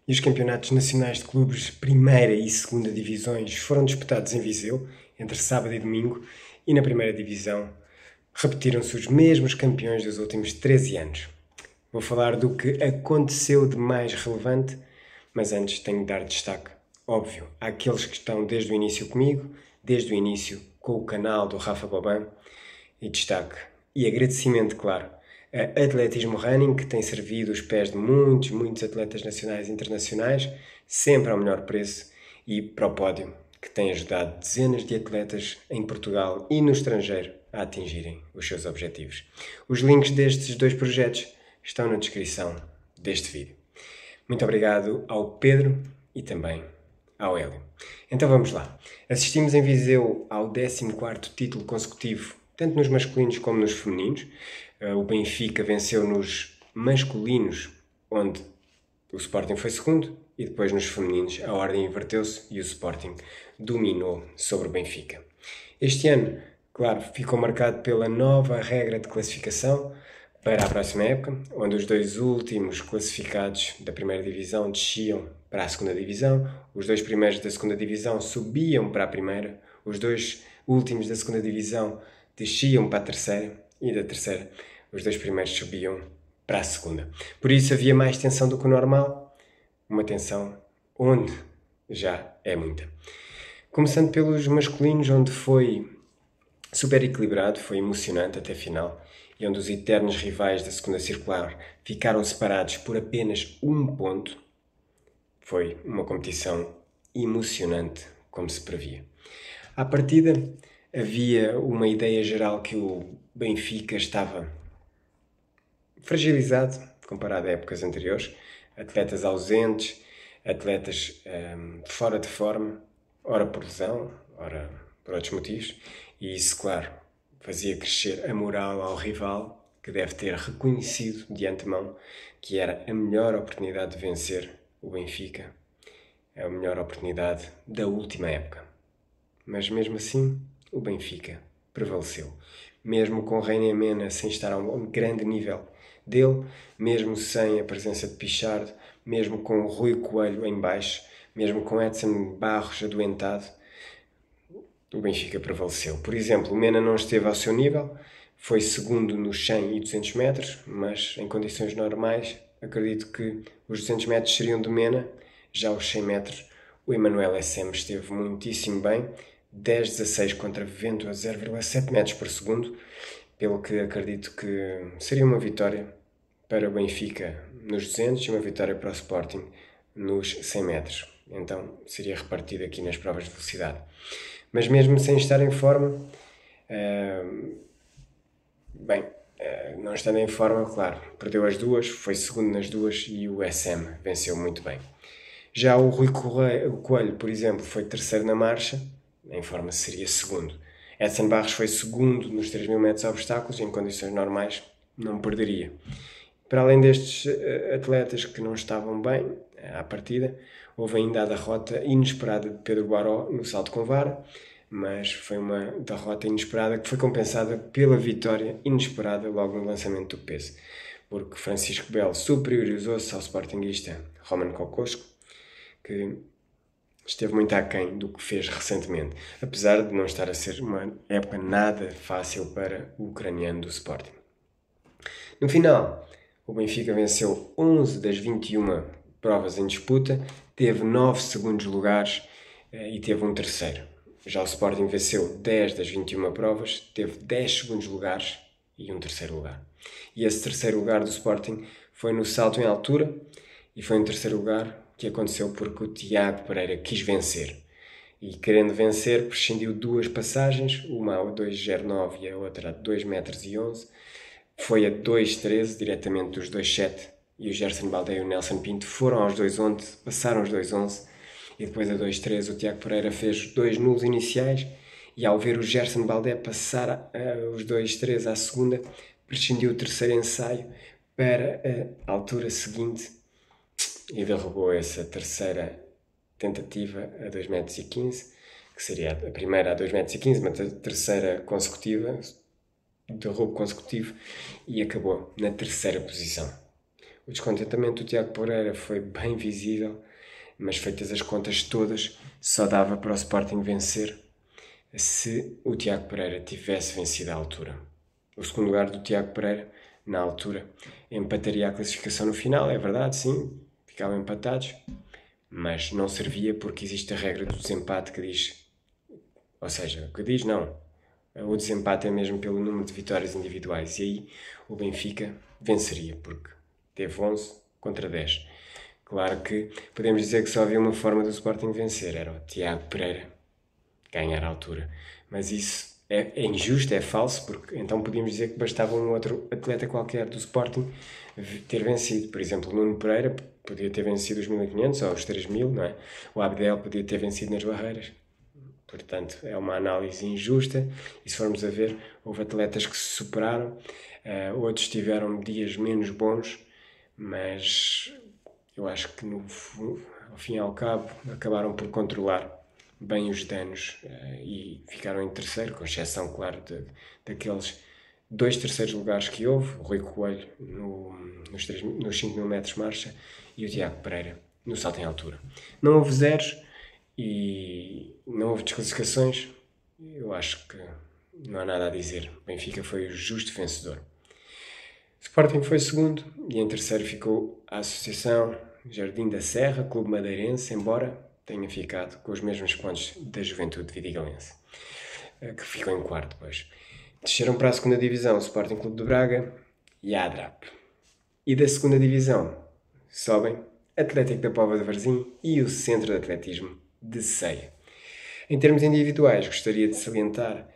e os campeonatos nacionais de clubes primeira e segunda divisões foram disputados em Viseu, entre sábado e domingo, e na primeira divisão repetiram-se os mesmos campeões dos últimos 13 anos. Vou falar do que aconteceu de mais relevante, mas antes tenho de dar destaque, óbvio, àqueles que estão desde o início comigo, desde o início com o canal do Rafa Boban, e destaque, e agradecimento, claro, a Atletismo Running, que tem servido os pés de muitos atletas nacionais e internacionais, sempre ao melhor preço, e para o pódio, que tem ajudado dezenas de atletas em Portugal e no estrangeiro a atingirem os seus objetivos. Os links destes dois projetos estão na descrição deste vídeo. Muito obrigado ao Pedro e também ao Hélio. Então vamos lá. Assistimos em Viseu ao 14º título consecutivo, tanto nos masculinos como nos femininos. O Benfica venceu nos masculinos, onde o Sporting foi segundo, e depois nos femininos a ordem inverteu-se e o Sporting dominou sobre o Benfica. Este ano, claro, ficou marcado pela nova regra de classificação para a próxima época, onde os dois últimos classificados da primeira divisão desciam para a segunda divisão, os dois primeiros da segunda divisão subiam para a primeira, os dois últimos da segunda divisão desciam para a terceira e da terceira os dois primeiros subiam para a segunda. Por isso havia mais tensão do que o normal, uma tensão onde já é muita. Começando pelos masculinos, onde foi super equilibrado, foi emocionante até a final, e onde os eternos rivais da segunda circular ficaram separados por apenas um ponto. Foi uma competição emocionante, como se previa. À partida, havia uma ideia geral que o Benfica estava fragilizado, comparado a épocas anteriores. Atletas ausentes, atletas fora de forma, ora por lesão, ora por outros motivos. E isso, claro, fazia crescer a moral ao rival, que deve ter reconhecido de antemão que era a melhor oportunidade de vencer o Benfica, a melhor oportunidade da última época. Mas mesmo assim, o Benfica prevaleceu. Mesmo com Reina Mena sem estar a um grande nível dele, mesmo sem a presença de Pichardo, mesmo com o Rui Coelho em baixo, mesmo com Edson Barros adoentado, o Benfica prevaleceu. Por exemplo, o Mena não esteve ao seu nível, foi segundo nos 100 e 200 metros, mas em condições normais, acredito que os 200 metros seriam do Mena, já os 100 metros, o Emanuel SM esteve muitíssimo bem, 10,16 contra vento a 0,7 metros por segundo, pelo que acredito que seria uma vitória para o Benfica nos 200 e uma vitória para o Sporting nos 100 metros. Então seria repartido aqui nas provas de velocidade. Mas mesmo sem estar em forma, não estando em forma, claro, perdeu as duas, foi segundo nas duas e o SM venceu muito bem. Já o Rui Coelho, por exemplo, foi terceiro na marcha, em forma seria segundo. Edson Barros foi segundo nos 3.000 metros obstáculos e em condições normais não perderia. Para além destes atletas que não estavam bem à partida, houve ainda a derrota inesperada de Pedro Baró no salto com vara, mas foi uma derrota inesperada que foi compensada pela vitória inesperada logo no lançamento do peso, porque Francisco Belo superiorizou-se ao sportinguista Roman Kokoschko, que esteve muito aquém do que fez recentemente, apesar de não estar a ser uma época nada fácil para o ucraniano do Sporting. No final, o Benfica venceu 11 das 21 provas em disputa, teve 9 segundos lugares e teve um terceiro. Já o Sporting venceu 10 das 21 provas, teve 10 segundos lugares e um terceiro lugar. E esse terceiro lugar do Sporting foi no salto em altura e foi um terceiro lugar que aconteceu porque o Tiago Pereira quis vencer. E querendo vencer, prescindiu duas passagens, uma a 2,09 e a outra a 2,11 m. Foi a 2,13, diretamente dos 2,7, e o Gerson Baldeia e o Nelson Pinto foram aos 2,11, passaram os 2,11, e depois a 2,13 o Tiago Pereira fez dois nulos iniciais, e ao ver o Gerson Baldeia passar os 2,13 à segunda, prescindiu o terceiro ensaio para a altura seguinte, e derrubou essa terceira tentativa a 2,15 m, que seria a primeira a 2,15 m, mas a terceira consecutiva, derrubo consecutivo, e acabou na terceira posição. O descontentamento do Tiago Pereira foi bem visível, mas feitas as contas todas, só dava para o Sporting vencer se o Tiago Pereira tivesse vencido à altura. O segundo lugar do Tiago Pereira, na altura, empataria a classificação no final, é verdade, sim, ficavam empatados, mas não servia porque existe a regra do desempate que diz, ou seja, que diz não, o desempate é mesmo pelo número de vitórias individuais, e aí o Benfica venceria, porque teve 11 contra 10. Claro que podemos dizer que só havia uma forma do Sporting vencer, era o Tiago Pereira ganhar a altura. Mas isso é injusto, é falso, porque então podíamos dizer que bastava um outro atleta qualquer do Sporting ter vencido. Por exemplo, o Nuno Pereira podia ter vencido os 1500 ou os 3000, não é? O Abdel podia ter vencido nas barreiras. Portanto, é uma análise injusta e se formos a ver, houve atletas que se superaram, outros tiveram dias menos bons, mas eu acho que ao fim e ao cabo acabaram por controlar bem os danos e ficaram em terceiro, com exceção, claro, daqueles 2 terceiros lugares que houve, o Rui Coelho nos 5 mil metros marcha e o Tiago Pereira no salto em altura. Não houve zeros e não houve desclassificações. Eu acho que não há nada a dizer. O Benfica foi o justo vencedor. O Sporting foi segundo e em terceiro ficou a Associação Jardim da Serra, Clube Madeirense, embora tenha ficado com os mesmos pontos da Juventude Vidigalense, que ficou em quarto depois. Desceram para a segunda divisão o Sporting Clube de Braga e a ADRAP. E da segunda divisão sobem Atlético da Póvoa de Varzim e o Centro de Atletismo de Ceia. Em termos individuais, gostaria de salientar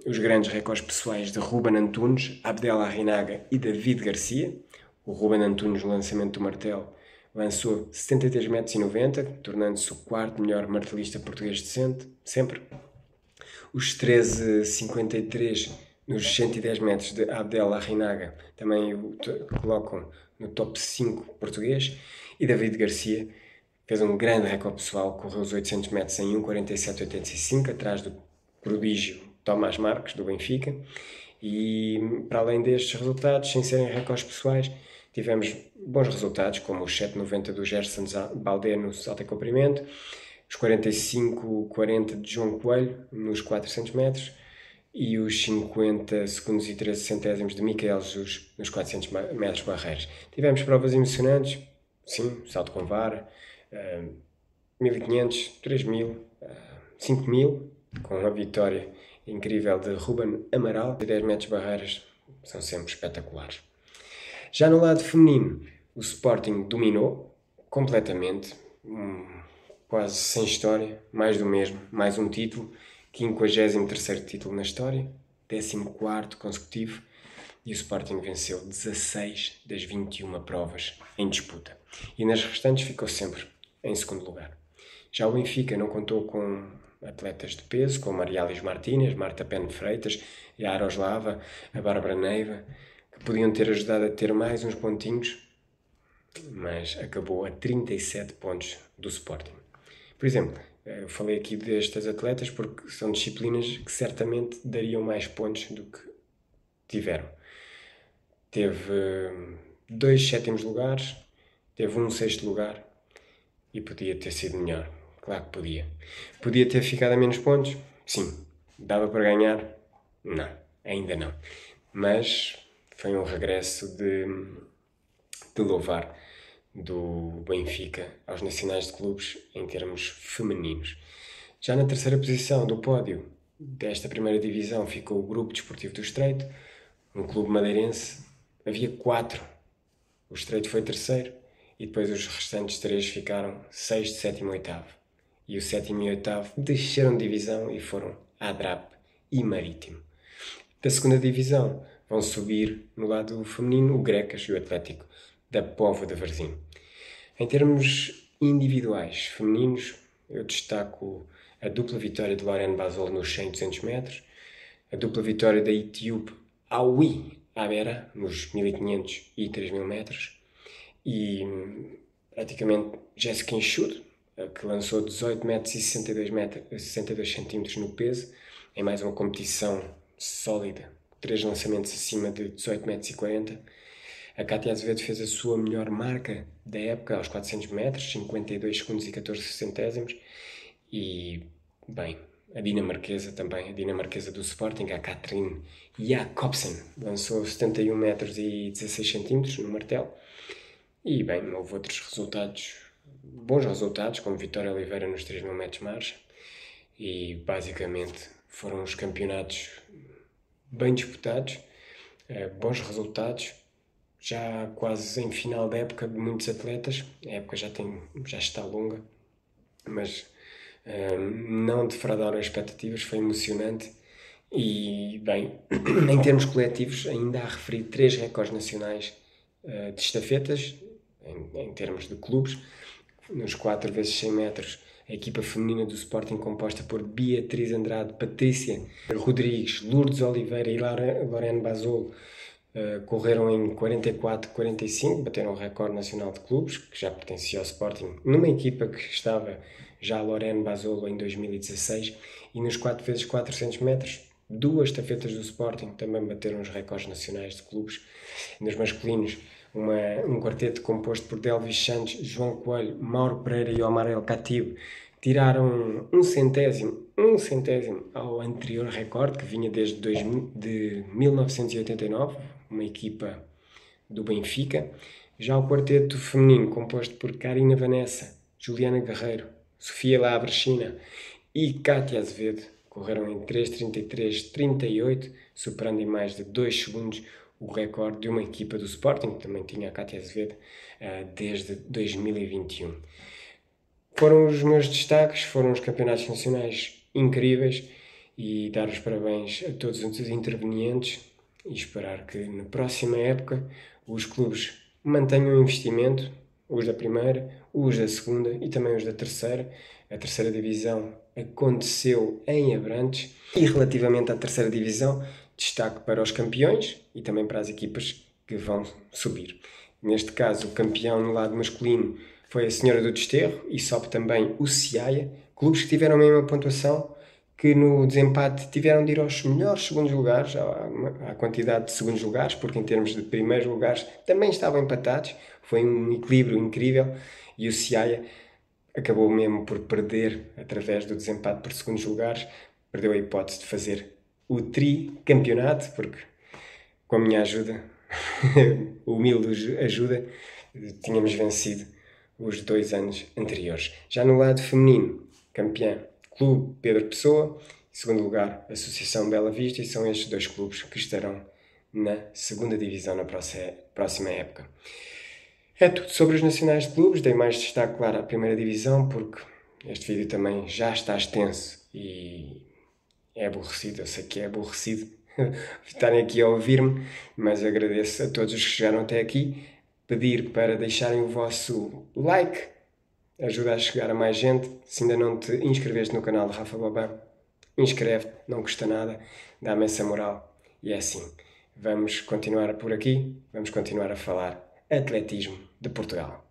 os grandes recordes pessoais de Ruben Antunes, Abdel Arrinaga e David Garcia. O Ruben Antunes, no lançamento do martelo, lançou 73,90 m, tornando-se o quarto melhor martelista português de sempre. Os 13,53 nos 110 metros de Abdel Arrinaga também o colocam no top 5 português. E David Garcia fez um grande recorde pessoal, correu os 800 metros em 1,47,85, atrás do prodígio Tomás Marques, do Benfica. E para além destes resultados, sem serem recordes pessoais, tivemos bons resultados, como os 7,90 do Gerson Baldé no salto em comprimento, os 45,40 de João Coelho nos 400 metros e os 50 segundos e 13 centésimos de Micael Jesus nos 400 metros barreiras. Tivemos provas emocionantes, sim, salto com vara, 1500, 3000, 5000, com a vitória incrível de Ruben Amaral. 10 metros barreiras são sempre espetaculares. Já no lado feminino, o Sporting dominou completamente, quase sem história, mais do mesmo, mais um título, 53º título na história, 14º consecutivo, e o Sporting venceu 16 das 21 provas em disputa. E nas restantes ficou sempre em segundo lugar. Já o Benfica não contou com atletas de peso, como Marialis Martínez, Marta Pena Freitas, a Yaroslava, a Bárbara Neiva, que podiam ter ajudado a ter mais uns pontinhos, mas acabou a 37 pontos do Sporting. Por exemplo, eu falei aqui destas atletas porque são disciplinas que certamente dariam mais pontos do que tiveram. Teve 2 sétimos lugares, teve um sexto lugar e podia ter sido melhor. Claro que podia. Podia ter ficado a menos pontos? Sim. Dava para ganhar? Não, ainda não. Mas foi um regresso de louvar do Benfica aos nacionais de clubes em termos femininos. Já na terceira posição do pódio desta primeira divisão ficou o Grupo Desportivo do Estreito, um clube madeirense. Havia 4. O Estreito foi terceiro e depois os restantes 3 ficaram 6º, 7º e 8º. E o 7º e 8º desceram de divisão e foram ADRAP e Marítimo. Da segunda divisão vão subir no lado feminino o Grecas e o Atlético da Póvoa de Varzim. Em termos individuais femininos, eu destaco a dupla vitória de Lorena Basol nos 100 e 200 metros, a dupla vitória da etíope Aoui Abera nos 1500 e 3000 metros e praticamente Jéssica Enxudo, que lançou 18 metros e 62 centímetros no peso, em mais uma competição sólida, 3 lançamentos acima de 18 metros e 40. A Cátia Azevedo fez a sua melhor marca da época aos 400 metros, 52 segundos e 14 centésimos. E, bem, a dinamarquesa também, a dinamarquesa do Sporting, a Katrin Jakobsen, lançou 71 metros e 16 centímetros no martelo. E, bem, houve outros resultados, bons resultados, como Vitória Oliveira nos 3.000 metros marcha. E, basicamente, foram os campeonatos bem disputados, bons resultados, já quase em final da época de muitos atletas. A época já está longa, mas não defraudaram as expectativas, foi emocionante. E, bem, em termos coletivos, ainda há a referir 3 recordes nacionais de estafetas, em termos de clubes. Nos 4 vezes 100 metros, a equipa feminina do Sporting, composta por Beatriz Andrade, Patrícia Rodrigues, Lourdes Oliveira e Lorene Basolo, correram em 44-45, bateram o recorde nacional de clubes, que já pertencia ao Sporting, numa equipa que estava já a Lorene Basolo em 2016, e nos 4 vezes 400 metros, 2 estafetas do Sporting também bateram os recordes nacionais de clubes. Nos masculinos, um quarteto composto por Delvis Santos, João Coelho, Mauro Pereira e Omar El Khatib tiraram um centésimo ao anterior recorde, que vinha desde 1989, uma equipa do Benfica. Já o quarteto feminino, composto por Karina Vanessa, Juliana Guerreiro, Sofia Labrechina e Cátia Azevedo, correram em 3:33:38, superando em mais de 2 segundos o recorde de uma equipa do Sporting, que também tinha a Cátia Azevedo, desde 2021. Foram os meus destaques, foram os campeonatos nacionais incríveis, e dar os parabéns a todos os intervenientes e esperar que na próxima época os clubes mantenham o investimento, os da primeira, os da segunda e também os da terceira. A terceira divisão aconteceu em Abrantes, e relativamente à terceira divisão, destaque para os campeões e também para as equipas que vão subir. Neste caso, o campeão no lado masculino foi a Senhora do Desterro e sobe também o Ciaia, clubes que tiveram a mesma pontuação, que no desempate tiveram de ir aos melhores segundos lugares, à quantidade de segundos lugares, porque em termos de primeiros lugares também estavam empatados. Foi um equilíbrio incrível, e o Ciaia acabou mesmo por perder através do desempate por segundos lugares, perdeu a hipótese de fazer o tricampeonato, porque com a minha ajuda, humilde ajuda, tínhamos vencido os 2 anos anteriores. Já no lado feminino, campeã Clube Pedro Pessoa, em segundo lugar Associação Bela Vista, e são estes 2 clubes que estarão na segunda divisão na próxima época. É tudo sobre os nacionais de clubes. Dei mais destaque, claro, à primeira divisão, porque este vídeo também já está extenso e é aborrecido. Eu sei que é aborrecido estarem aqui a ouvir-me, mas agradeço a todos os que chegaram até aqui. Pedir para deixarem o vosso like, ajuda a chegar a mais gente. Se ainda não te inscreveste no canal de Rafa Boban, inscreve-te, não custa nada, dá-me essa moral. E é assim, vamos continuar por aqui, vamos continuar a falar atletismo de Portugal.